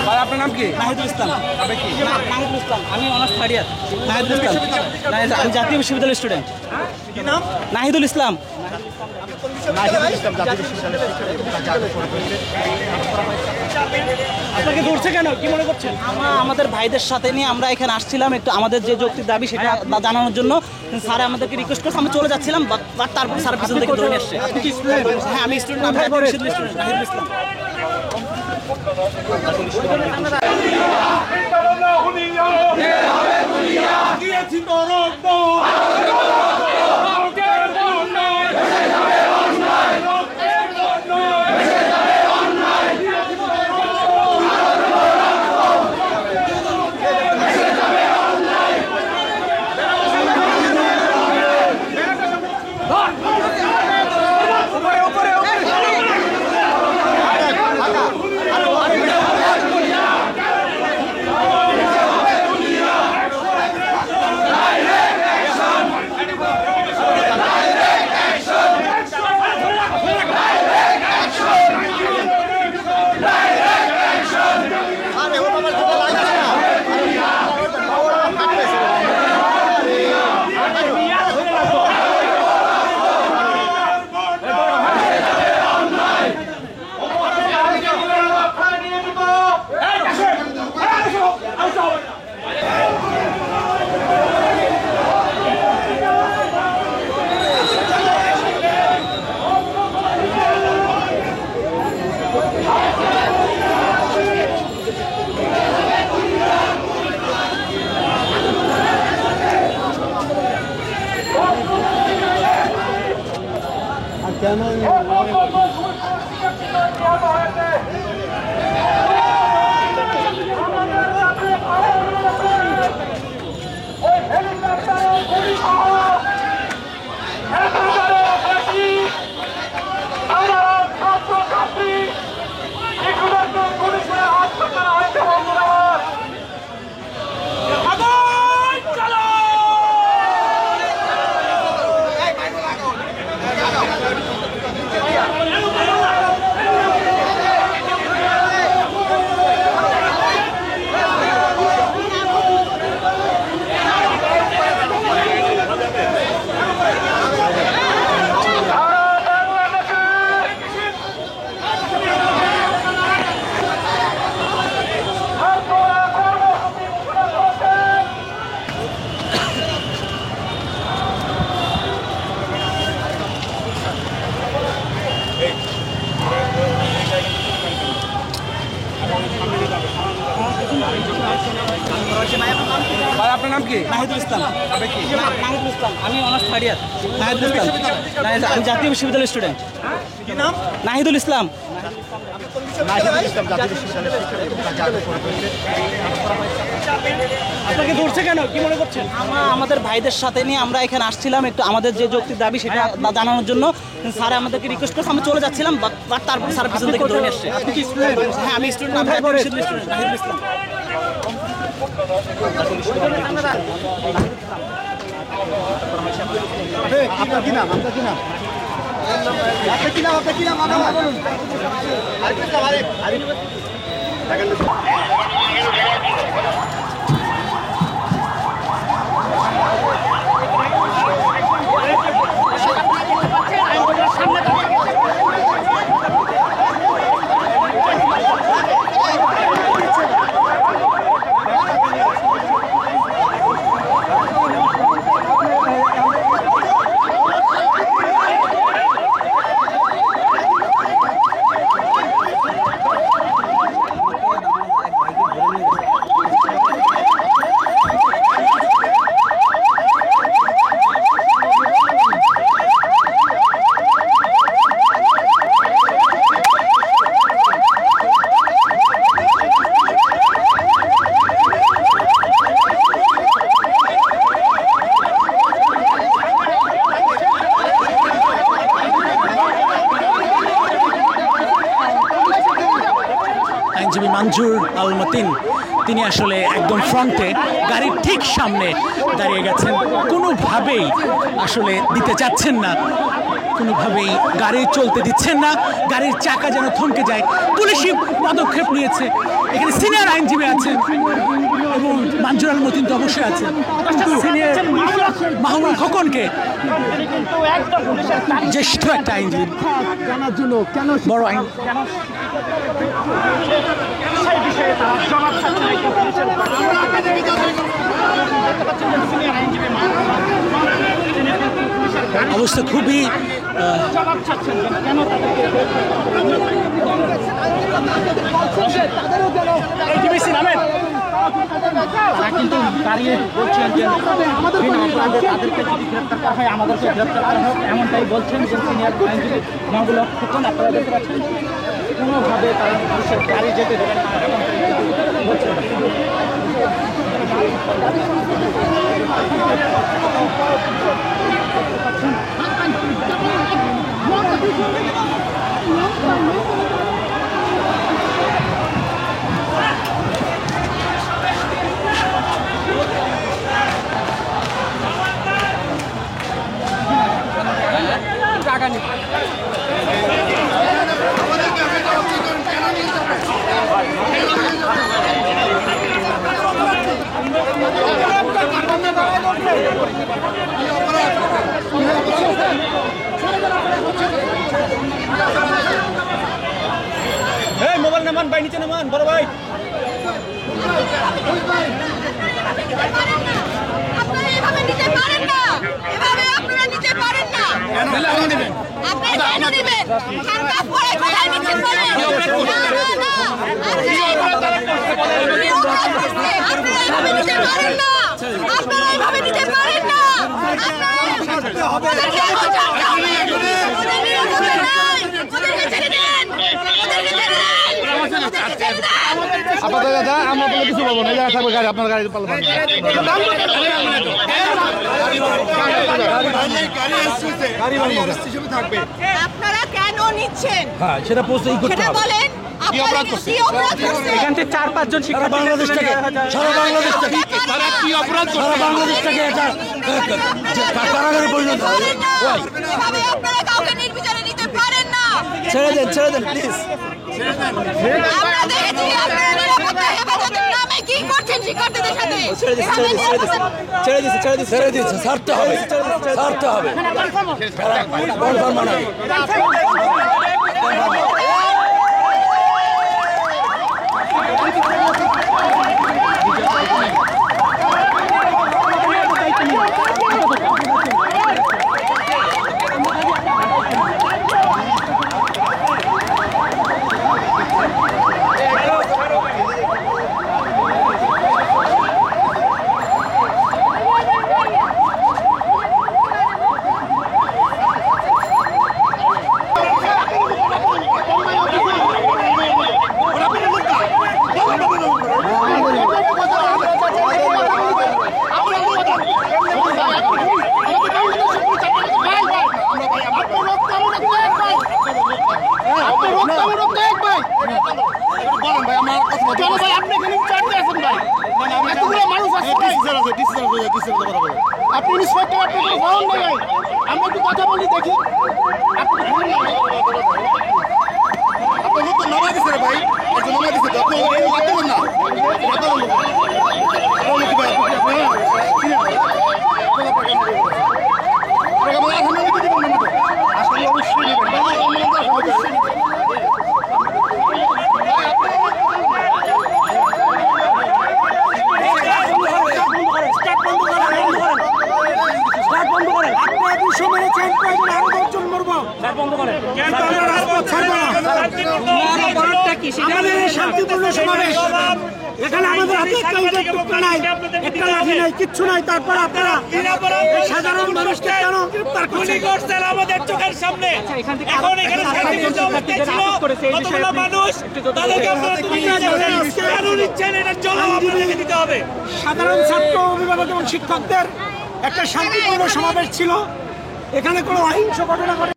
ভাই আপনার নাম কি? নাহিদুল ইসলাম। নাহিদুল ইসলাম, আমি অনার্স থার্ড ইয়ার। নাহিদুল ইসলাম, আমি জাতীয় বিশ্ববিদ্যালয়ের স্টুডেন্ট। কি নাম? নাহিদুল ইসলাম। আপনাকে ধরছে কেন, কি মনে করছেন? আমাদের ভাইদের সাথে নিয়ে আমরা এখানে আসছিলাম একটু আমাদের যে যৌক্তিক দাবি সেটা জানানোর জন্য। স্যার আমাদেরকে রিকোয়েস্ট করছে, আমি চলে যাচ্ছিলাম, বাট তারপর স্যার পিছন থেকে ধরে নিয়ে আসছে। আপনি কি স্টুডেন্ট? হ্যাঁ, আমি স্টুডেন্ট, আমি জাতীয় বিশ্ববিদ্যালয়ের স্টুডেন্ট, নাহিদুল ইসলাম। ভাই আপনার নাম কি? নাহিদুল ইসলাম। নাহিদুল ইসলাম, আমি অনার্স থার্ড ইয়ার। নাহিদুল ইসলাম, আমি জাতীয় বিশ্ববিদ্যালয়ের স্টুডেন্ট। কি নাম? নাহিদুল ইসলাম। আপনাকে ধরছে কেন, কি মনে করছেন? আমাদের ভাইদের সাথে নিয়ে আমরা এখানে আসছিলাম একটু আমাদের যে যৌক্তিক দাবি সেটা জানানোর জন্য। স্যার আমাদেরকে রিকোয়েস্ট করছে, আমি চলে যাচ্ছিলাম, বাট তারপর স্যার পিছন থেকে ধরে নিয়ে আসছে। আপনি কি স্টুডেন্ট? হ্যাঁ, আমি স্টুডেন্ট, আমি জাতীয় বিশ্ববিদ্যালয়ের স্টুডেন্ট, নাহিদুল ইসলাম। আপনার কি নাম? আপনার কি নাম? আপনার কি নাম? আপনার কি নাম? নাম বলুন। আইনজীবী মঞ্জুর আল মতিন তিনি আসলে একদম ফ্রন্টে গাড়ির ঠিক সামনে দাঁড়িয়ে গেছেন, কোনোভাবেই আসলে দিতে চাচ্ছেন না। কোনোভাবেই গাড়ি চলতে দিচ্ছেন না, গাড়ির চাকা যেন থমকে যায়। পুলিশই পদক্ষেপ নিয়েছে। এখানে সিনিয়র আইনজীবী আছেন এবং মানজুর আল মতিন তো অবশ্যই আছেন। সিনিয়র মাহমুদ খোকনকে, জ্যেষ্ঠ একটা আইনজীবী জানার জন্য কেন বড় আইন অবস্থা খুবই তারা কিন্তু দাঁড়িয়ে বলছেন যে তাদেরকে যদি গ্রেপ্তার করা হয় আমাদেরকে গ্রেপ্তার করা হোক, এমনটাই বলছেন যে সিনিয়র আইনজীবী মাহবুল হক খোকন। আপনারা দেখতে পাচ্ছেন কোনোভাবে তারা মানুষের গাড়ি যেতে দেবেন না, এমনটাই বলছেন। মোবাইল নামান ভাই, নিচে নামান বড় ভাই। আপনারা এভাবে নিতে পারেন না, এভাবে আপনারা নিতে পারেন না। আপনারা কেন নেবেন? হাঙ্গা পরে কোথায় নিচ্ছেন বলেন? না, না, আপনারা এভাবে নিতে পারেন না। আপনারা এভাবে নিতে পারেন না। ওদেরকে এখন ছাড়তে হবে। ওদের নিরাপত্তা নাই। ওদেরকে ছেড়ে দেন। ওদেরকে ছেড়ে দেন। ওদেরকে ছেড়ে দেন। আপনাদের দাদা আমরা কোনো কিছু বলবো না, যারা থাকবে গাড়ি আপনার গাড়ি পাল্লাবেন থাকবে। আপনারা কেন নিচ্ছেন? হ্যাঁ সেটা প্রশ্ন সেটা বলেন। কি অপরাধ করছে? কি অপরাধ করছে? এখান থেকে 4-5 জন সারা বাংলাদেশ থেকে তারা কি অপরাধ করছে? সারা বাংলাদেশ থেকে এটা কারাগারে পরিণত হয়। এভাবে আপনারা কাউকে নির্বিচারে নিতে পারেন না। ছেড়ে দেন প্লিজ। আমরা দেখেছি আপনারা নিরাপত্তা হেফাজতের নামে কি করছেন শিক্ষার্থীদের সাথে। ছেড়ে দিচ্ছে ছাড়তে হবে। আপনি ইন্সপেক্টর, আপনি কোনো ফোন নেই, আমরা একটু কথা বলি দেখি। আপনি লোক তো নামা দিচ্ছে রে ভাই, একজন নামা দিচ্ছে তো আপনি কথা বলেন না। অবশ্যই শান্তিপূর্ণ সমাবেশ। এখানে আমাদের হাতে একটা ইটের টুকরা নাই, একটা লাঠি নাই, কিচ্ছু নাই। তারপর আপনারা সাধারণ মানুষকে কেন গ্রেফতার করছেন আমাদের চোখের সামনে? এখন এখানে শান্তিপূর্ণ অবস্থায় ছিল কতগুলো মানুষ, তাদেরকে আপনারা কেন নিচ্ছেন? এটার জবাব আপনাদেরকে দিতে হবে। সাধারণ ছাত্র, অভিভাবক এবং শিক্ষকদের একটা শান্তিপূর্ণ সমাবেশ ছিল। এখানে কোনো অহিংস ঘটনা ঘটে